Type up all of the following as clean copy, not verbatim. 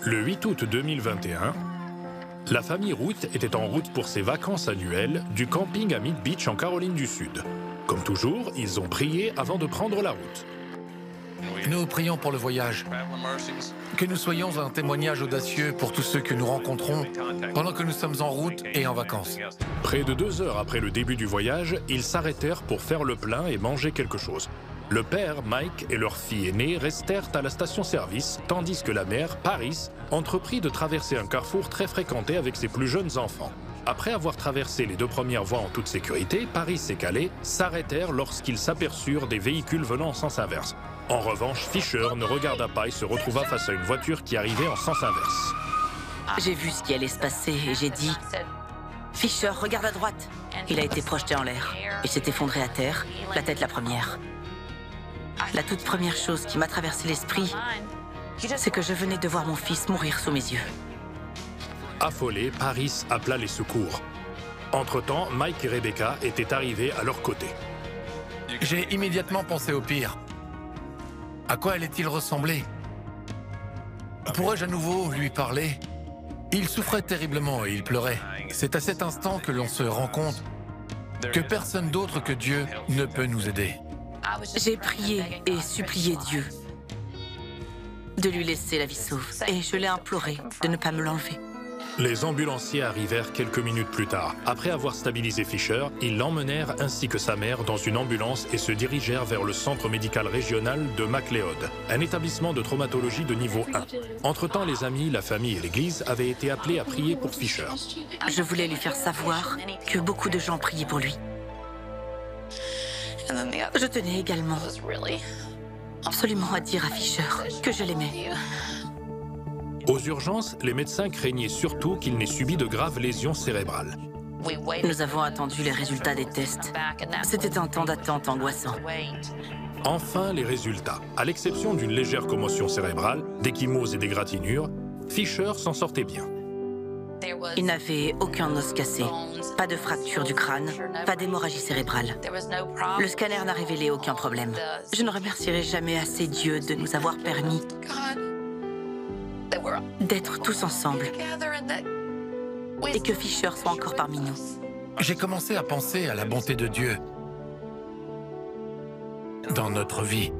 Le 8 août 2021, la famille Ruth était en route pour ses vacances annuelles du camping à Mid Beach en Caroline du Sud. Comme toujours, ils ont prié avant de prendre la route. Nous prions pour le voyage. Que nous soyons un témoignage audacieux pour tous ceux que nous rencontrons pendant que nous sommes en route et en vacances. Près de 2 heures après le début du voyage, ils s'arrêtèrent pour faire le plein et manger quelque chose. Le père, Mike, et leur fille aînée restèrent à la station-service, tandis que la mère, Paris, entreprit de traverser un carrefour très fréquenté avec ses plus jeunes enfants. Après avoir traversé les 2 premières voies en toute sécurité, Paris et Calais s'arrêtèrent lorsqu'ils s'aperçurent des véhicules venant en sens inverse. En revanche, Fisher ne regarda pas et se retrouva face à une voiture qui arrivait en sens inverse. J'ai vu ce qui allait se passer et j'ai dit « Fisher, regarde à droite !» Il a été projeté en l'air et s'est effondré à terre, la tête la première. La toute première chose qui m'a traversé l'esprit, c'est que je venais de voir mon fils mourir sous mes yeux. Affolé, Paris appela les secours. Entre-temps, Mike et Rebecca étaient arrivés à leur côté. J'ai immédiatement pensé au pire. À quoi allait-il ressembler? Pourrais-je à nouveau lui parler? Il souffrait terriblement et il pleurait. C'est à cet instant que l'on se rend compte que personne d'autre que Dieu ne peut nous aider. J'ai prié et supplié Dieu de lui laisser la vie sauve et je l'ai imploré de ne pas me l'enlever. Les ambulanciers arrivèrent quelques minutes plus tard. Après avoir stabilisé Fisher, ils l'emmenèrent ainsi que sa mère dans une ambulance et se dirigèrent vers le centre médical régional de McLeod, un établissement de traumatologie de niveau 1. Entre-temps, les amis, la famille et l'église avaient été appelés à prier pour Fisher. Je voulais lui faire savoir que beaucoup de gens priaient pour lui. Je tenais également absolument à dire à Fisher que je l'aimais. Aux urgences, les médecins craignaient surtout qu'il n'ait subi de graves lésions cérébrales. Nous avons attendu les résultats des tests. C'était un temps d'attente angoissant. Enfin, les résultats. À l'exception d'une légère commotion cérébrale, d'échymoses et d'égratignures, Fisher s'en sortait bien. Il n'avait aucun os cassé, pas de fracture du crâne, pas d'hémorragie cérébrale. Le scanner n'a révélé aucun problème. Je ne remercierai jamais assez Dieu de nous avoir permis d'être tous ensemble et que Fisher soit encore parmi nous. J'ai commencé à penser à la bonté de Dieu dans notre vie.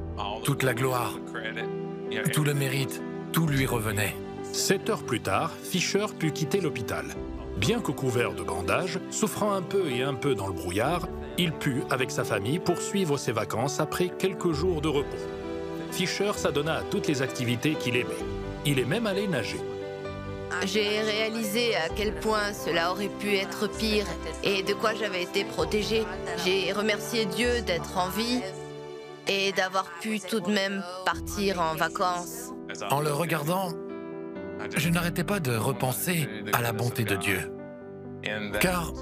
Toute la gloire, tout le mérite, tout lui revenait. 7 heures plus tard, Fisher put quitter l'hôpital. Bien que couvert de bandages, souffrant un peu et un peu dans le brouillard, il put, avec sa famille, poursuivre ses vacances après quelques jours de repos. Fisher s'adonna à toutes les activités qu'il aimait. Il est même allé nager. J'ai réalisé à quel point cela aurait pu être pire et de quoi j'avais été protégée. J'ai remercié Dieu d'être en vie et d'avoir pu tout de même partir en vacances. En le regardant, je n'arrêtais pas de repenser à la bonté de Dieu. Car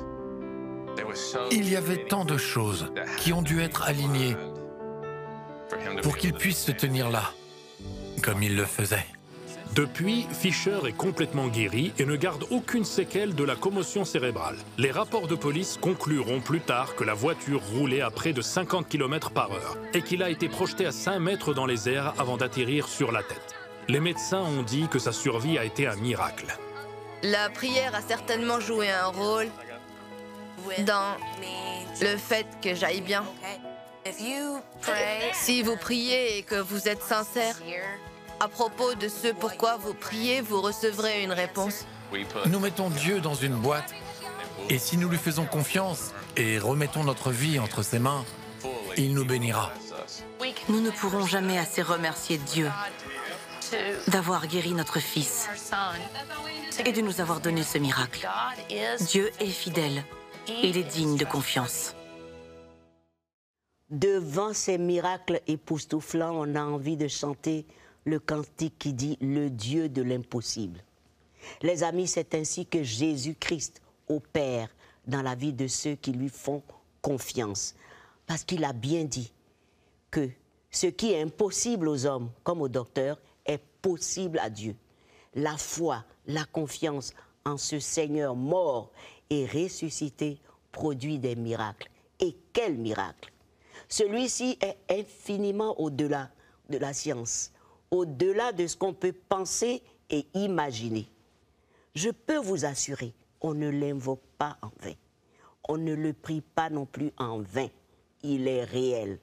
il y avait tant de choses qui ont dû être alignées pour qu'il puisse se tenir là, comme il le faisait. Depuis, Fisher est complètement guéri et ne garde aucune séquelle de la commotion cérébrale. Les rapports de police concluront plus tard que la voiture roulait à près de 50 km/h et qu'il a été projeté à 5 mètres dans les airs avant d'atterrir sur la tête. Les médecins ont dit que sa survie a été un miracle. La prière a certainement joué un rôle dans le fait que j'aille bien. Si vous priez et que vous êtes sincère à propos de ce pourquoi vous priez, vous recevrez une réponse. Nous mettons Dieu dans une boîte et si nous lui faisons confiance et remettons notre vie entre ses mains, il nous bénira. Nous ne pourrons jamais assez remercier Dieu d'avoir guéri notre fils et de nous avoir donné ce miracle. Dieu est fidèle et il est digne de confiance. Devant ces miracles époustouflants, on a envie de chanter le cantique qui dit « Le Dieu de l'impossible ». Les amis, c'est ainsi que Jésus-Christ opère dans la vie de ceux qui lui font confiance. Parce qu'il a bien dit que ce qui est impossible aux hommes, comme aux docteurs, est possible à Dieu. La foi, la confiance en ce Seigneur mort et ressuscité produit des miracles. Et quel miracle! Celui-ci est infiniment au-delà de la science, au-delà de ce qu'on peut penser et imaginé. Je peux vous assurer, on ne l'invoque pas en vain. On ne le prie pas non plus en vain. Il est réel.